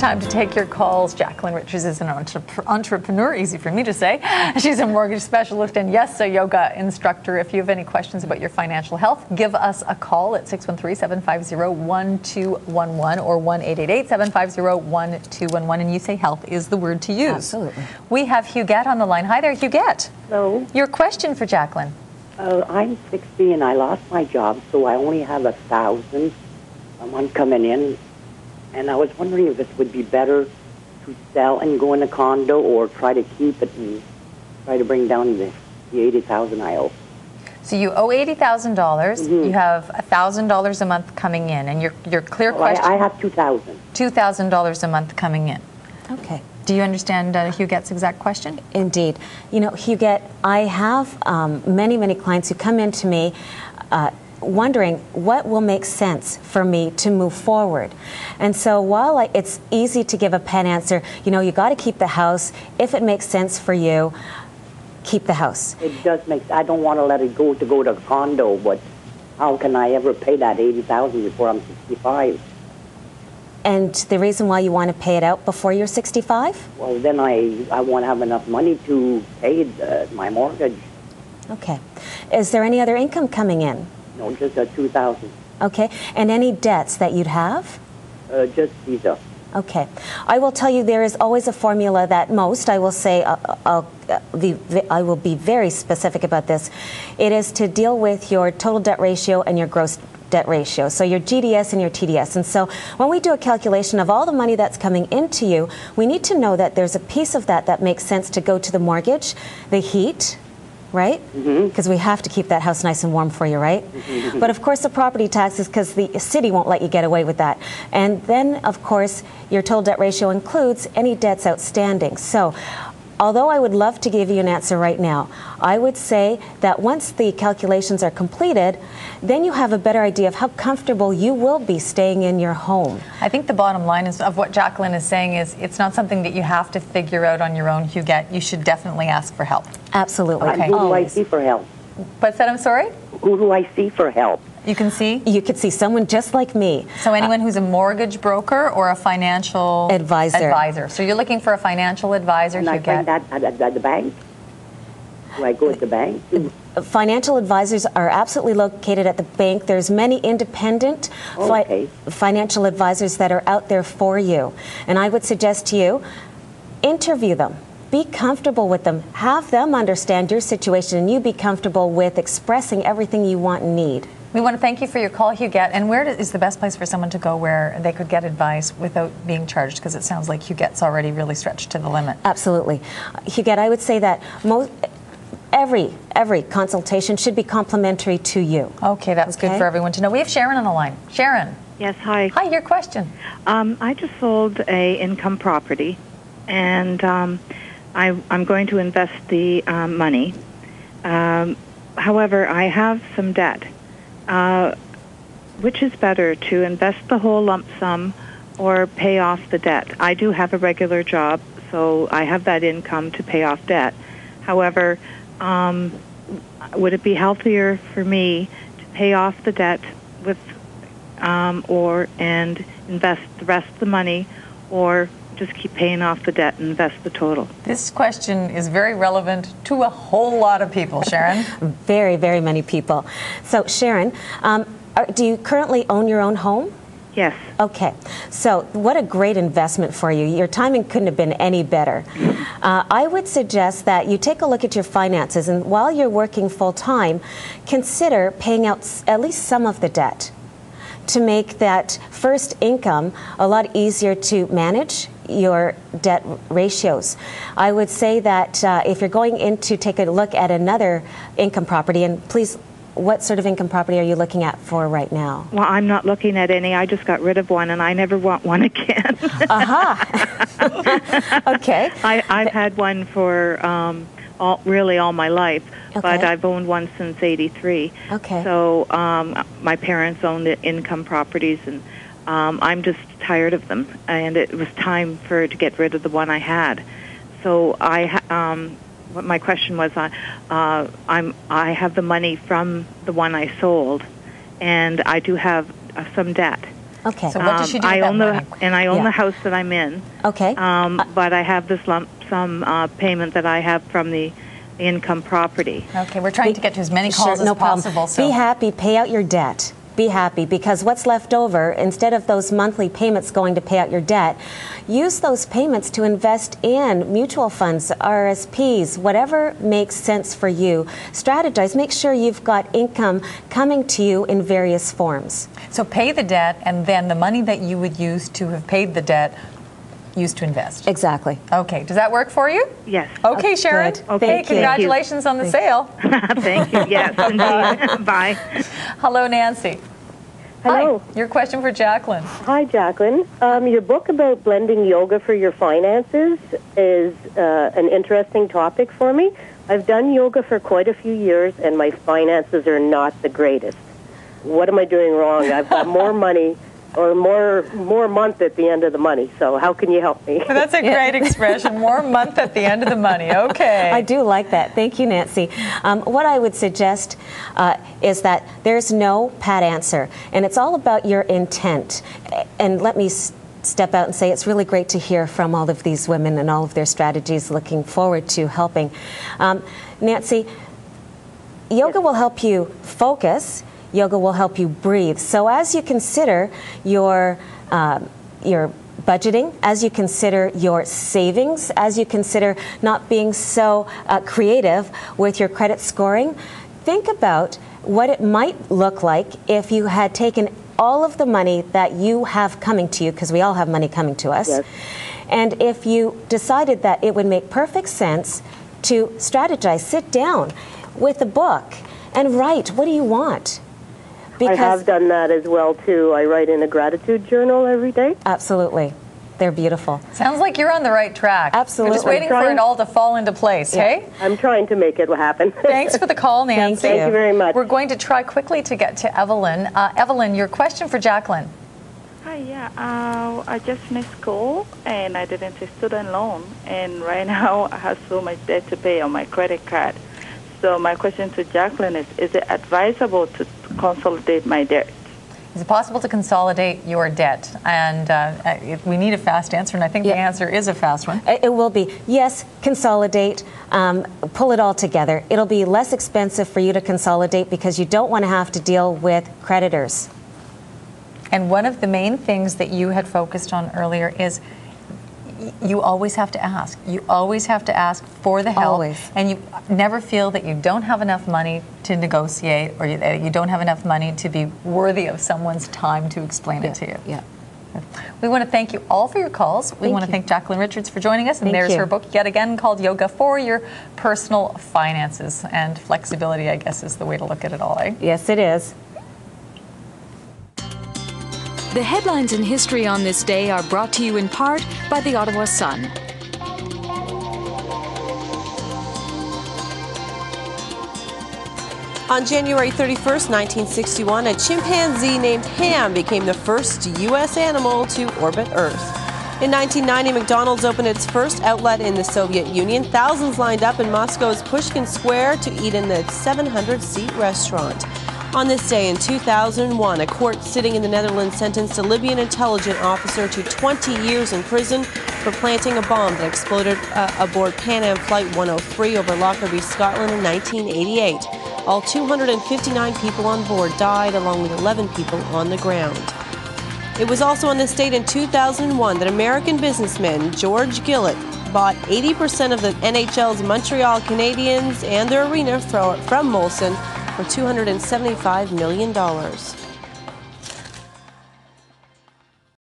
time to take your calls. Jacqueline Richards is an entrepreneur, easy for me to say. She's a mortgage specialist and, yes, a yoga instructor. If you have any questions about your financial health, give us a call at 613-750-1211 or 1-888-750-1211. And you say health is the word to use. Absolutely. We have Huguette on the line. Hi there, Huguette. Hello. Your question for Jacqueline. I'm 60 and I lost my job, so I only have $1,000 a month coming in. And I was wondering if it would be better to sell and go in a condo or try to keep it and try to bring down the $80,000 I owe. So you owe $80,000. You have $1,000 a month coming in, and your clear question. I have $2,000. $2,000 a month coming in. Okay. Do you understand Huguette's exact question? Indeed. You know, Huguette, I have many clients who come in to me wondering what will make sense for me to move forward. And so while it's easy to give a pen answer, you know, you got to keep the house. If it makes sense for you, keep the house. It does make. I don't want to let it go to a condo, but how can I ever pay that $80,000 before I'm 65? And the reason why you want to pay it out before you're 65? Well, then I won't have enough money to pay my mortgage. Okay. Is there any other income coming in? No, just $2,000. Okay. And any debts that you'd have? Just Visa. Okay. I will tell you there is always a formula that most, I will say, I will be very specific about this. It is to deal with your total debt ratio and your gross debt ratio, so your GDS and your TDS. And so when we do a calculation of all the money that's coming into you, we need to know that there's a piece of that makes sense to go to the mortgage, the heat, right? Because we have to keep that house nice and warm for you, right? But of course the property taxes, because the city won't let you get away with that. And then of course your total debt ratio includes any debts outstanding. So although I would love to give you an answer right now, I would say that once the calculations are completed, then you have a better idea of how comfortable you will be staying in your home. I think the bottom line is of what Jacqueline is saying is it's not something that you have to figure out on your own, Huguette. You should definitely ask for help. Absolutely. Okay. Who do I see for help? What's that? I'm sorry? Who do I see for help? You can see? You could see someone just like me. So anyone who's a mortgage broker or a financial advisor. So you're looking for a financial advisor, And I find that at the bank? Do I go at the bank? Financial advisors are absolutely located at the bank. There's many independent financial advisors that are out there for you. And I would suggest to you, interview them. Be comfortable with them. Have them understand your situation and you be comfortable with expressing everything you want and need. We want to thank you for your call, Huguette. And where is the best place for someone to go where they could get advice without being charged? Because it sounds like Huguette's already really stretched to the limit. Absolutely. Huguette, I would say that every consultation should be complimentary to you. Okay, that's good for everyone to know. We have Sharon on the line. Sharon. Yes, hi. Hi, your question. I just sold a income property, and I'm going to invest the money. However, I have some debt. Which is better, to invest the whole lump sum or pay off the debt? I do have a regular job, so I have that income to pay off debt. However, would it be healthier for me to pay off the debt with and invest the rest of the money, or just keep paying off the debt and invest the total? This question is very relevant to a whole lot of people, Sharon. Very, very many people. So, Sharon, do you currently own your own home? Yes. Okay. So what a great investment for you. Your timing couldn't have been any better. I would suggest that you take a look at your finances, and while you're working full-time, consider paying out at least some of the debt to make that first income a lot easier to manage your debt ratios. I would say that if you're going in to take a look at another income property, and please, what sort of income property are you looking at for right now? Well, I'm not looking at any. I just got rid of one, and I never want one again. Okay. I've had one for all my life, but I've owned one since '83. Okay. So my parents owned the income properties, and I'm just tired of them, and it was time to get rid of the one I had. So what my question was, I have the money from the one I sold, and I do have some debt. Okay. So what does she do with I that own money? I own Yeah. the house that I'm in. Okay. But I have this lump sum payment that I have from the income property. Okay, we're trying to get to as many calls no as possible. problem. So Be happy, pay out your debt. Be happy, because what's left over, instead of those monthly payments going to pay out your debt, use those payments to invest in mutual funds, RSPs, whatever makes sense for you. Strategize. Make sure you've got income coming to you in various forms. So pay the debt, and then the money that you would use to have paid the debt, use to invest. Exactly. Okay, does that work for you? Yes. Okay, Sharon. Good. Okay, Hey, thank you. congratulations on the sale. Thank you. Yes, indeed. Bye. Hello, Nancy. Hello. Hi. Your question for Jacqueline. Hi, Jacqueline. Your book about blending yoga for your finances is an interesting topic for me. I've done yoga for quite a few years, and my finances are not the greatest. What am I doing wrong? I've got more money or more month at the end of the money. So how can you help me? That's a great expression. More month at the end of the money. Okay. I do like that. Thank you, Nancy. What I would suggest is that there's no pat answer, and it's all about your intent. And let me step out and say it's really great to hear from all of these women and all of their strategies. Looking forward to helping. Nancy, yoga will help you focus. Yoga will help you breathe. So as you consider your budgeting, as you consider your savings, as you consider not being so creative with your credit scoring, think about what it might look like if you had taken all of the money that you have coming to you, because we all have money coming to us, Yes. and if you decided that it would make perfect sense to strategize, sit down with a book and write, what do you want? I have done that as well, too. I write in a gratitude journal every day. Absolutely. They're beautiful. Sounds like you're on the right track. Absolutely. We're just waiting for it all to fall into place, hey? I'm trying to make it happen. Thanks for the call, Nancy. Thank you very much. We're going to try quickly to get to Evelyn. Evelyn, your question for Jacqueline. Hi, yeah. I just finished school and I didn't take student loan, and right now I have so much debt to pay on my credit card. So my question to Jacqueline is it advisable to consolidate my debt? Is it possible to consolidate your debt? And we need a fast answer, and I think the answer is a fast one. It will be, yes, consolidate, pull it all together. It'll be less expensive for you to consolidate because you don't want to have to deal with creditors. And one of the main things that you had focused on earlier is you always have to ask. You always have to ask for the help. Always. And you never feel that you don't have enough money to negotiate, or you don't have enough money to be worthy of someone's time to explain it to you. Yeah. We want to thank you all for your calls. We want to thank Jacqueline Richards for joining us. And there's her book yet again called Yoga for Your Personal Finances. And flexibility, I guess, is the way to look at it all, eh? Yes, it is. The headlines in history on this day are brought to you in part by the Ottawa Sun. On January 31st, 1961, a chimpanzee named Ham became the first U.S. animal to orbit Earth. In 1990, McDonald's opened its first outlet in the Soviet Union. Thousands lined up in Moscow's Pushkin Square to eat in the 700-seat restaurant. On this day in 2001, a court sitting in the Netherlands sentenced a Libyan intelligence officer to 20 years in prison for planting a bomb that exploded aboard Pan Am Flight 103 over Lockerbie, Scotland in 1988. All 259 people on board died, along with 11 people on the ground. It was also on this date in 2001 that American businessman George Gillett bought 80% of the NHL's Montreal Canadiens and their arena from Molson for $275 million.